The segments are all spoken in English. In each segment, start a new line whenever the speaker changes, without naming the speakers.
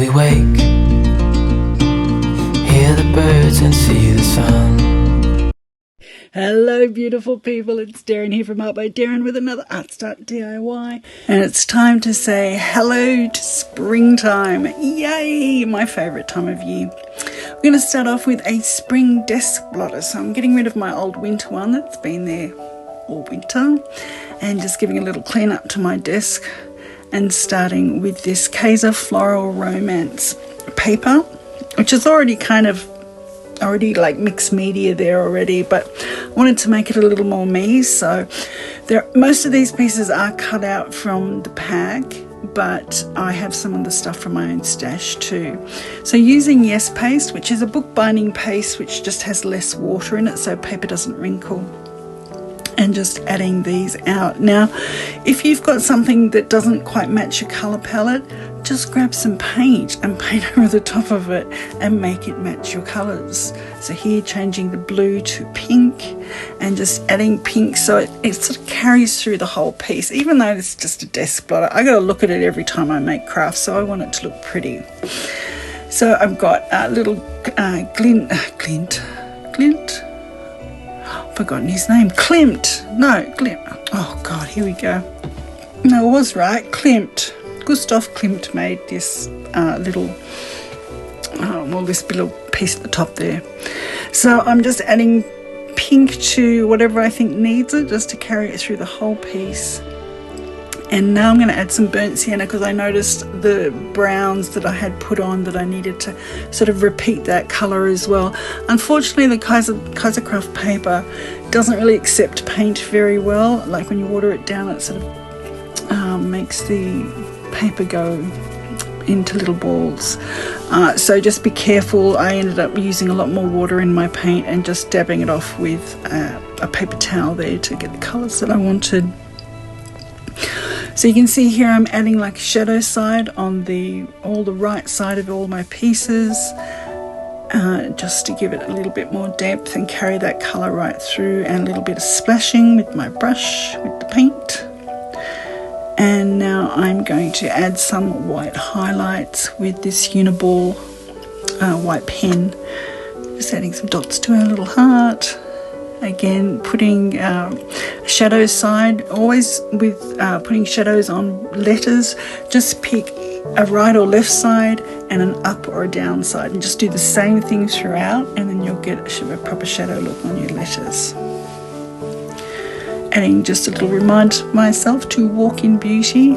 we wake, hear the birds and see the sun.
Hello beautiful people, it's Darren here from Art by Darren with another ArtStart DIY, and it's time to say hello to springtime. Yay, my favourite time of year. We're going to start off with a spring desk blotter, so I'm getting rid of my old winter one that's been there all winter and just giving a little clean up to my desk, and starting with this Kaiser Floral Romance paper, which is already like mixed media there already, but I wanted to make it a little more me. So most of these pieces are cut out from the pack, but I have some of the stuff from my own stash too. So using Yes paste, which is a bookbinding paste which just has less water in it so paper doesn't wrinkle, and just adding these out. Now, if you've got something that doesn't quite match your colour palette, just grab some paint and paint over the top of it and make it match your colours. So here, changing the blue to pink and just adding pink so it sort of carries through the whole piece. Even though it's just a desk blotter, I got to look at it every time I make crafts, so I want it to look pretty. So I've got a little Glint. Forgotten his name. Klimt. Oh God, here we go. No, I was right. Klimt. Gustav Klimt made this this little piece at the top there. So I'm just adding pink to whatever I think needs it, just to carry it through the whole piece. And now I'm going to add some burnt sienna because I noticed the browns that I had put on that I needed to sort of repeat that colour as well. Unfortunately, the Kaiser Craft paper doesn't really accept paint very well. Like when you water it down, it sort of makes the paper go into little balls. So just be careful. I ended up using a lot more water in my paint and just dabbing it off with a paper towel there to get the colours that I wanted. So you can see here I'm adding like a shadow side on the right side of all my pieces, just to give it a little bit more depth and carry that colour right through, and a little bit of splashing with my brush with the paint. And now I'm going to add some white highlights with this Uniball white pen, just adding some dots to our little heart. Again, putting shadow side, always with putting shadows on letters, just pick a right or left side and an up or a down side, and just do the same thing throughout, and then you'll get a proper shadow look on your letters. Adding just a little reminder to myself to walk in beauty,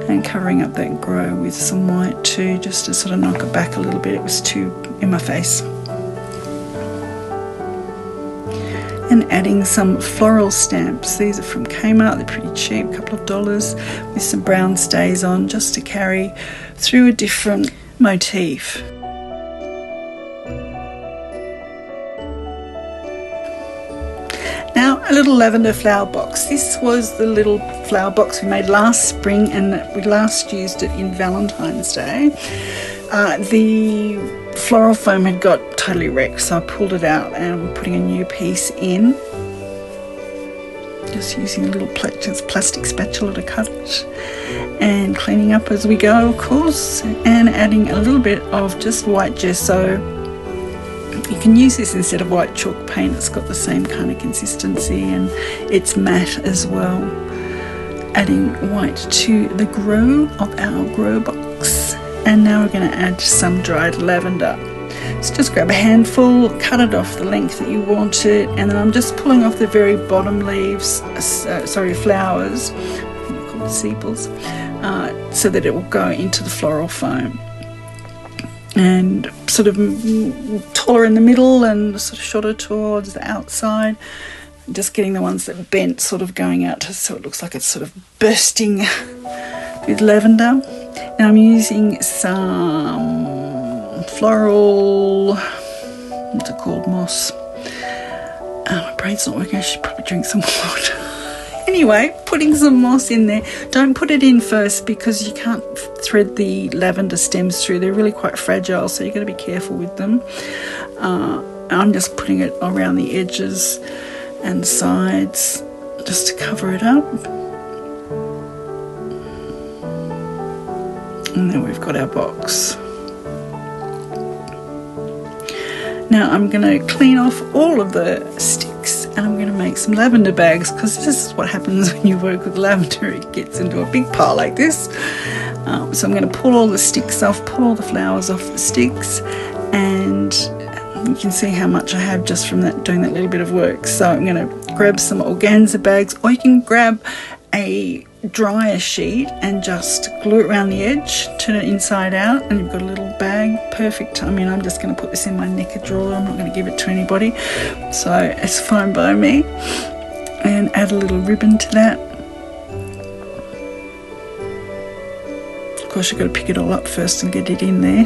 and covering up that grow with some white too, just to sort of knock it back a little bit. It was too in my face. And adding some floral stamps. These are from Kmart, they're pretty cheap, a couple of dollars, with some brown stays on, just to carry through a different motif. Now, a little lavender flower box. This was the little flower box we made last spring, and we last used it in Valentine's Day. The floral foam had got totally wrecked, so I pulled it out and I'm putting a new piece in. Just using a little plastic spatula to cut it, and cleaning up as we go, of course, and adding a little bit of just white gesso. You can use this instead of white chalk paint. It's got the same kind of consistency and it's matte as well. Adding white to the grow of our grow box. And now we're going to add some dried lavender. So just grab a handful, cut it off the length that you want it, and then I'm just pulling off the very bottom leaves, flowers, I think they're called sepals, so that it will go into the floral foam. And sort of taller in the middle and sort of shorter towards the outside. Just getting the ones that bent sort of going out so it looks like it's sort of bursting with lavender. And I'm using some floral, what's it called, moss. My brain's not working, I should probably drink some water. Anyway, putting some moss in there. Don't put it in first because you can't thread the lavender stems through. They're really quite fragile, so you've got to be careful with them. I'm just putting it around the edges and sides just to cover it up. And And then we've got our box. Now I'm going to clean off all of the sticks, and I'm going to make some lavender bags, because this is what happens when you work with lavender. It gets into a big pile like this. So I'm going to pull all the sticks off, pull all the flowers off the sticks, and you can see how much I have just from that, doing that little bit of work. So I'm going to grab some organza bags, or you can grab a dryer sheet and just glue it around the edge, turn it inside out, and you've got a little bag. Perfect. I mean, I'm just going to put this in my knicker drawer. I'm not going to give it to anybody, so it's fine by me. And add a little ribbon to that. Of course, you've got to pick it all up first and get it in there.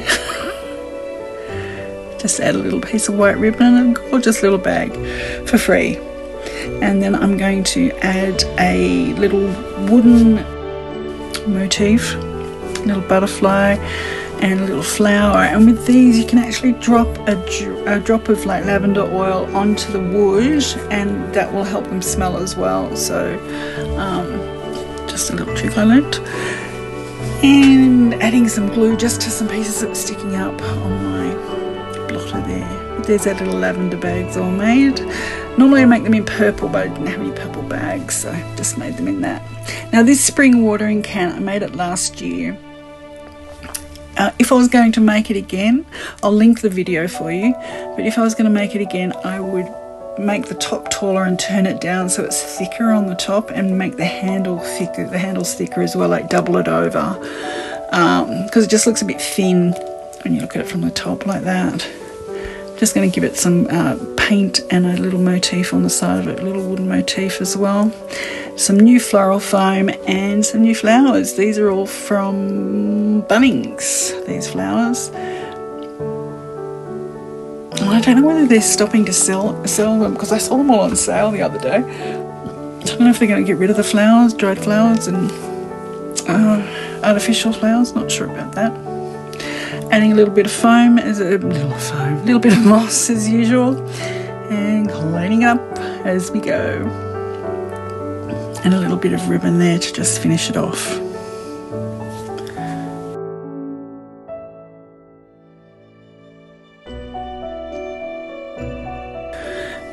Just add a little piece of white ribbon and a gorgeous little bag for free. And then I'm going to add a little wooden motif, a little butterfly and a little flower. And with these you can actually drop a drop of like lavender oil onto the wood, and that will help them smell as well. So just a little trick I learnt. And adding some glue just to some pieces that were sticking up on my blotter there. But there's our little lavender bags all made. Normally I make them in purple, but I didn't have any purple bags, so I just made them in that. Now this spring watering can, I made it last year. If I was going to make it again, I'll link the video for you, but if I was going to make it again, I would make the top taller and turn it down so it's thicker on the top, and make the handle thicker, the handles thicker as well, like double it over, because it just looks a bit thin when you look at it from the top like that. Just going to give it some paint and a little motif on the side of it, a little wooden motif as well. Some new floral foam and some new flowers. These are all from Bunnings, these flowers. I don't know whether they're stopping to sell them, because I saw them all on sale the other day. I don't know if they're going to get rid of the flowers, dried flowers and artificial flowers, not sure about that. Adding a little bit of foam, little bit of moss as usual, and cleaning up as we go. And a little bit of ribbon there to just finish it off.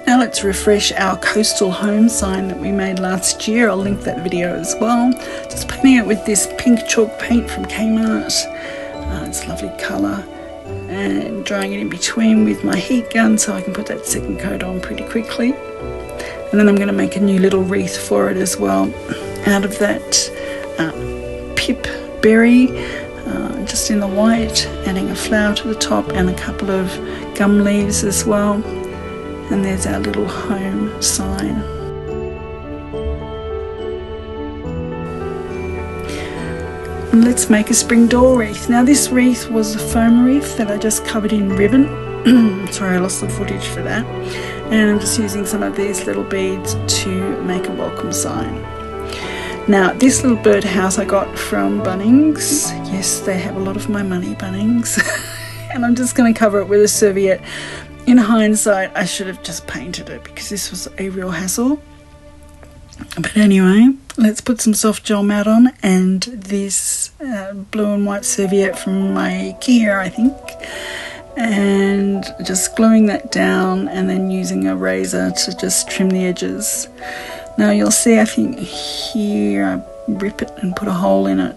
Now let's refresh our coastal home sign that we made last year. I'll link that video as well. Just painting it with this pink chalk paint from Kmart. It's a lovely colour, and drying it in between with my heat gun so I can put that second coat on pretty quickly. And then I'm going to make a new little wreath for it as well out of that pip berry, just in the white, adding a flower to the top and a couple of gum leaves as well. And there's our little home sign. And let's make a spring door wreath. Now this wreath was a foam wreath that I just covered in ribbon. Sorry, I lost the footage for that. And I'm just using some of these little beads to make a welcome sign. Now this little birdhouse I got from Bunnings. Yes, they have a lot of my money, Bunnings. And I'm just going to cover it with a serviette. In hindsight, I should have just painted it because this was a real hassle. But anyway, let's put some soft gel mat on, and this blue and white serviette from my IKEA, I think, and just gluing that down and then using a razor to just trim the edges. Now you'll see, I think here I rip it and put a hole in it.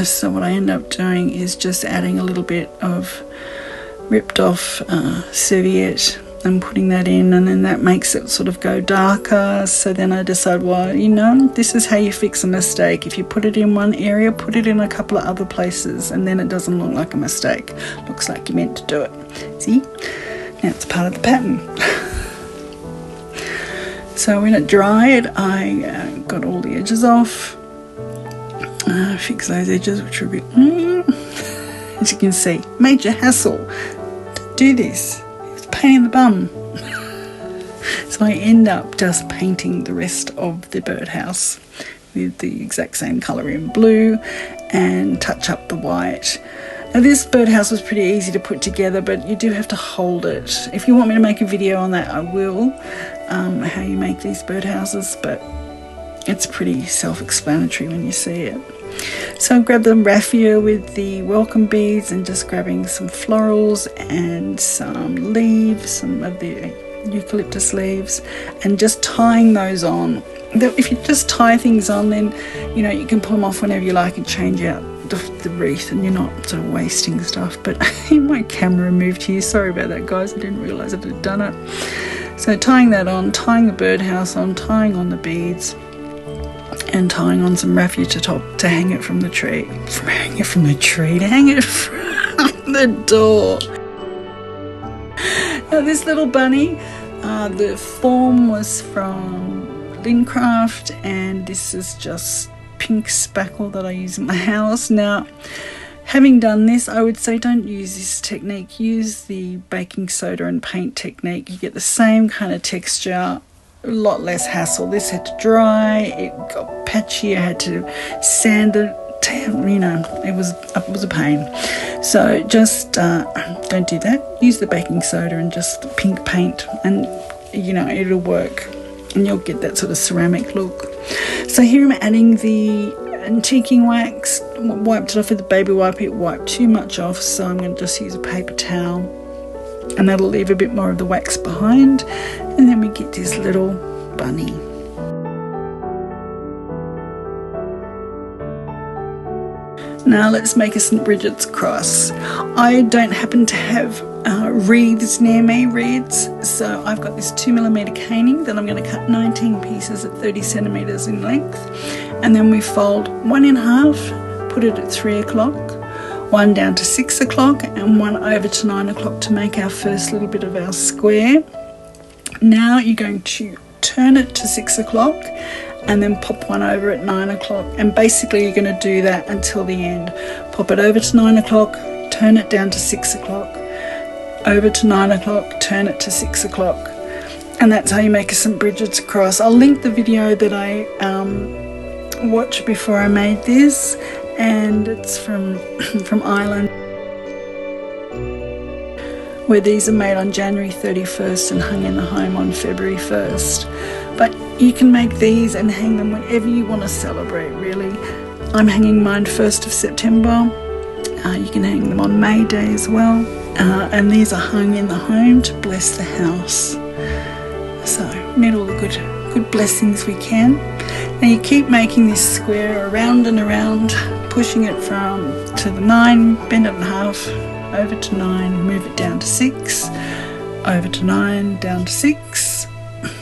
So what I end up doing is just adding a little bit of ripped off serviette and putting that in, and then that makes it sort of go darker. So then I decide, well, you know, this is how you fix a mistake. If you put it in one area, put it in a couple of other places, and then it doesn't look like a mistake. Looks like you meant to do it. See? Now it's part of the pattern. So when it dried, I got all the edges off. Fix those edges, which are a bit, as you can see, major hassle. Don't do this. Pain in the bum. So I end up just painting the rest of the birdhouse with the exact same colour in blue and touch up the white. Now this birdhouse was pretty easy to put together, but you do have to hold it. If you want me to make a video on that, I will, how you make these birdhouses, but it's pretty self-explanatory when you see it. So I grabbed the raffia with the welcome beads and just grabbing some florals and some leaves, some of the eucalyptus leaves, and just tying those on. If you just tie things on, then you can pull them off whenever you like and change out the wreath, and you're not sort of wasting stuff. But my camera moved here, sorry about that guys, I didn't realise I had done it. So tying that on, tying the birdhouse on, tying on the beads, and tying on some raffia to hang it from the tree. To hang it from the door. Now this little bunny, the form was from Lincraft, and this is just pink spackle that I use in my house. Now, having done this, I would say don't use this technique. Use the baking soda and paint technique. You get the same kind of texture, a lot less hassle. This had to dry, it got patchy, I had to sand it. It was a pain. So just don't do that. Use the baking soda and just the pink paint, and it'll work, and you'll get that sort of ceramic look. So here I'm adding the antiquing wax. Wiped it off with the baby wipe. It wiped too much off, so I'm going to just use a paper towel, and that'll leave a bit more of the wax behind, and then we get this little bunny. Now let's make a St. Brigid's cross. I don't happen to have wreaths near me, so I've got this 2mm caning that I'm going to cut 19 pieces at 30 centimeters in length, and then we fold one in half, put it at 3 o'clock, one down to 6 o'clock, and one over to 9 o'clock to make our first little bit of our square. Now you're going to turn it to 6 o'clock and then pop one over at 9 o'clock, and basically you're going to do that until the end. Pop it over to 9 o'clock, turn it down to 6 o'clock, over to 9 o'clock, turn it to 6 o'clock, and that's how you make a St. Brigid's cross. I'll link the video that I watched before I made this, and it's from Ireland, where these are made on January 31st and hung in the home on February 1st. But you can make these and hang them whenever you want to celebrate, really. I'm hanging mine 1st of September. You can hang them on May Day as well. And these are hung in the home to bless the house. So need all the good blessings we can. Now you keep making this square around and around, pushing it to the 9, bend it in half, over to 9, move it down to 6, over to 9, down to 6,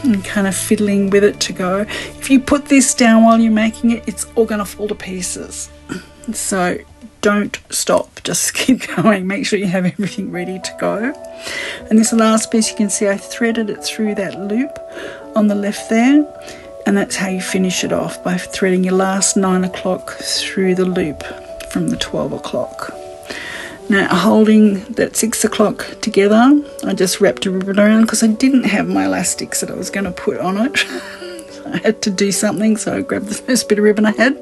and kind of fiddling with it to go. If you put this down while you're making it, it's all going to fall to pieces. So don't stop, just keep going. Make sure you have everything ready to go. And this last piece, you can see I threaded it through that loop on the left there, and that's how you finish it off, by threading your last 9 o'clock through the loop from the 12 o'clock. Now, holding that 6 o'clock together, I just wrapped a ribbon around because I didn't have my elastics that I was going to put on it. So I had to do something, so I grabbed the first bit of ribbon I had,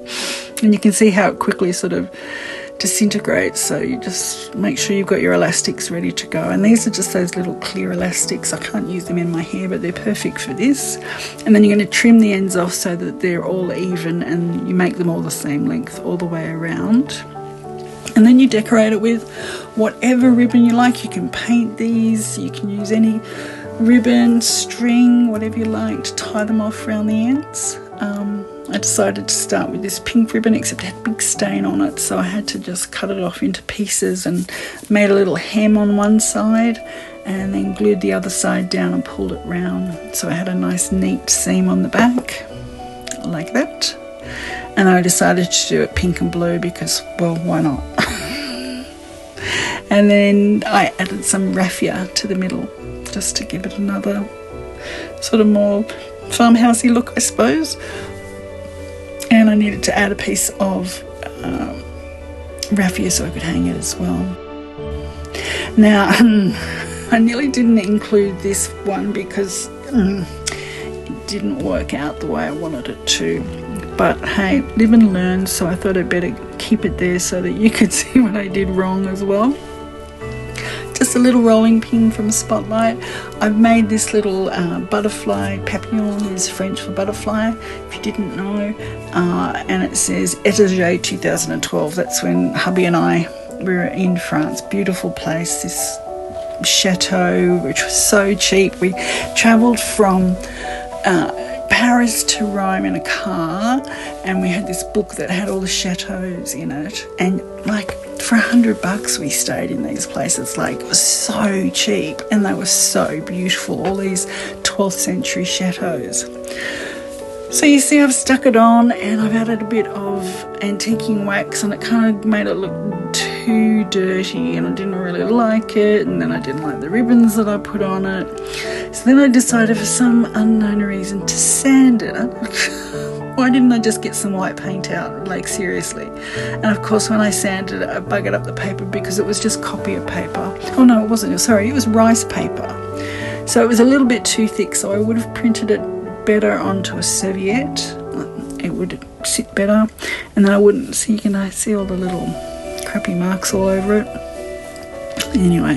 and you can see how it quickly sort of disintegrates. So you just make sure you've got your elastics ready to go. And these are just those little clear elastics. I can't use them in my hair, but they're perfect for this. And then you're going to trim the ends off so that they're all even, and you make them all the same length all the way around. And then you decorate it with whatever ribbon you like. You can paint these, you can use any ribbon, string, whatever you like to tie them off around the ends. I decided to start with this pink ribbon, except it had a big stain on it, so I had to just cut it off into pieces and made a little hem on one side, and then glued the other side down and pulled it round. So I had a nice neat seam on the back, like that. And I decided to do it pink and blue because, well, why not? And then I added some raffia to the middle just to give it another sort of more farmhousey look, I suppose. And I needed to add a piece of raffia so I could hang it as well. Now, I nearly didn't include this one because it didn't work out the way I wanted it to. But hey, live and learn, so I thought I'd better keep it there so that you could see what I did wrong as well. just a little rolling pin from Spotlight. I've made this little butterfly. Papillon is French for butterfly, if you didn't know. And it says Étage 2012. That's when hubby and I were in France. Beautiful place, this chateau, which was so cheap. We travelled from Paris to Rome in a car, and we had this book that had all the chateaus in it, and like for $100 we stayed in these places. Like, it was so cheap and they were so beautiful, all these 12th century chateaus. So you see, I've stuck it on and I've added a bit of antiquing wax, and it kind of made it look too dirty and I didn't really like it, and then I didn't like the ribbons that I put on it. So then I decided, for some unknown reason, to sand it. Why didn't I just get some white paint out? Like, seriously. And of course, when I sanded it, I buggered up the paper because it was just copier paper. Oh no, it wasn't. Sorry, it was rice paper. So it was a little bit too thick, so I would have printed it better onto a serviette. It would sit better, and then I wouldn't see, you can see all the little crappy marks all over it. Anyway,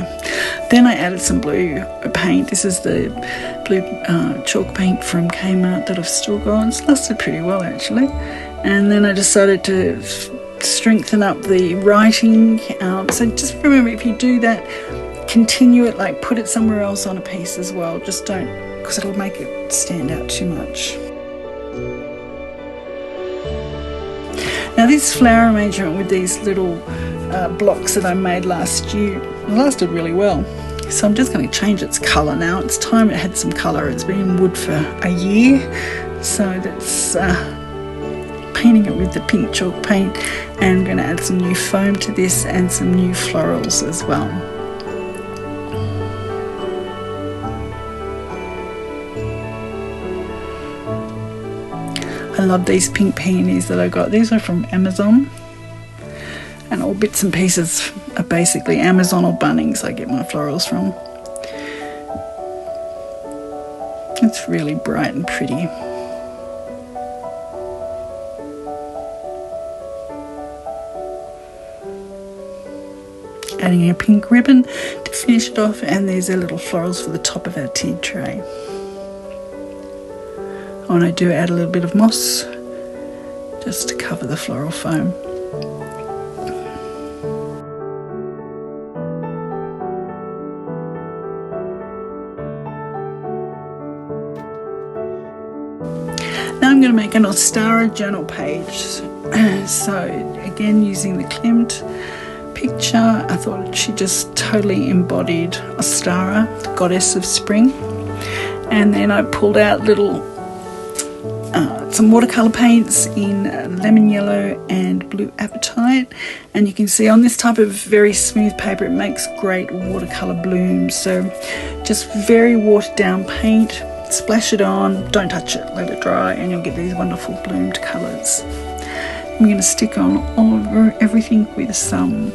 then I added some blue paint. This is the blue chalk paint from Kmart that I've still got. It's lasted pretty well, actually. And then I decided to strengthen up the writing. So just remember, if you do that, continue it, like put it somewhere else on a piece as well. Just don't, because it'll make it stand out too much. Now, this flower arrangement with these little blocks that I made last year lasted really well. So I'm just going to change its colour now. It's time it had some colour. It's been in wood for a year. So that's painting it with the pink chalk paint, and I'm going to add some new foam to this and some new florals as well. I love these pink peonies that I got. These are from Amazon, and all bits and pieces are basically Amazon or Bunnings I get my florals from. It's really bright and pretty. Adding a pink ribbon to finish it off, and these are little florals for the top of our tea tray. Oh, and I do add a little bit of moss just to cover the floral foam. Now I'm going to make an Ostara Journal Page. So again, using the Klimt picture, I thought she just totally embodied Ostara, the goddess of spring. And then I pulled out little some watercolour paints in lemon yellow and blue apatite, and you can see on this type of very smooth paper it makes great watercolour blooms. So just very watered down paint, splash it on, don't touch it, let it dry, and you'll get these wonderful bloomed colours. I'm going to stick on all over everything with some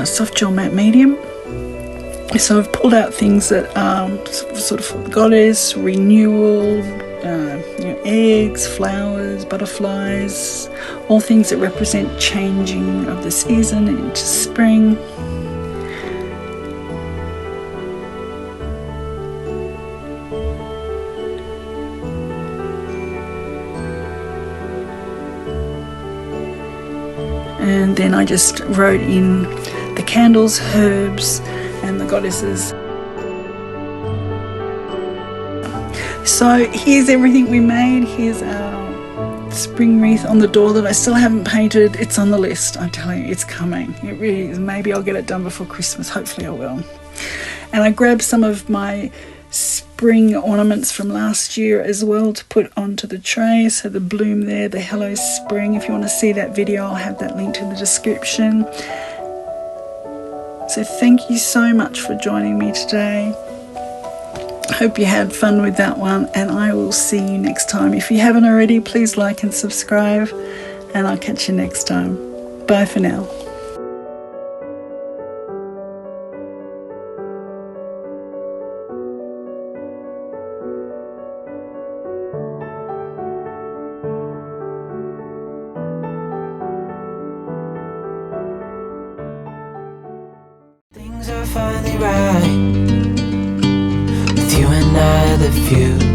soft gel matte medium. So I've pulled out things that are sort of for the goddess, renewal, eggs, flowers, butterflies, all things that represent changing of the season into spring. And then I just wrote in the candles, herbs, and the goddesses. So here's everything we made. Here's our spring wreath on the door that I still haven't painted. It's on the list, I'm telling you, it's coming. It really is. Maybe I'll get it done before Christmas. Hopefully I will. And I grabbed some of my spring ornaments from last year as well to put onto the tray. So the bloom there, the Hello Spring. If you want to see that video, I'll have that linked in the description. So thank you so much for joining me today. Hope you had fun with that one, and I will see you next time. If you haven't already, please like and subscribe, and I'll catch you next time. Bye for now.
Things are finally right. With you and I, the future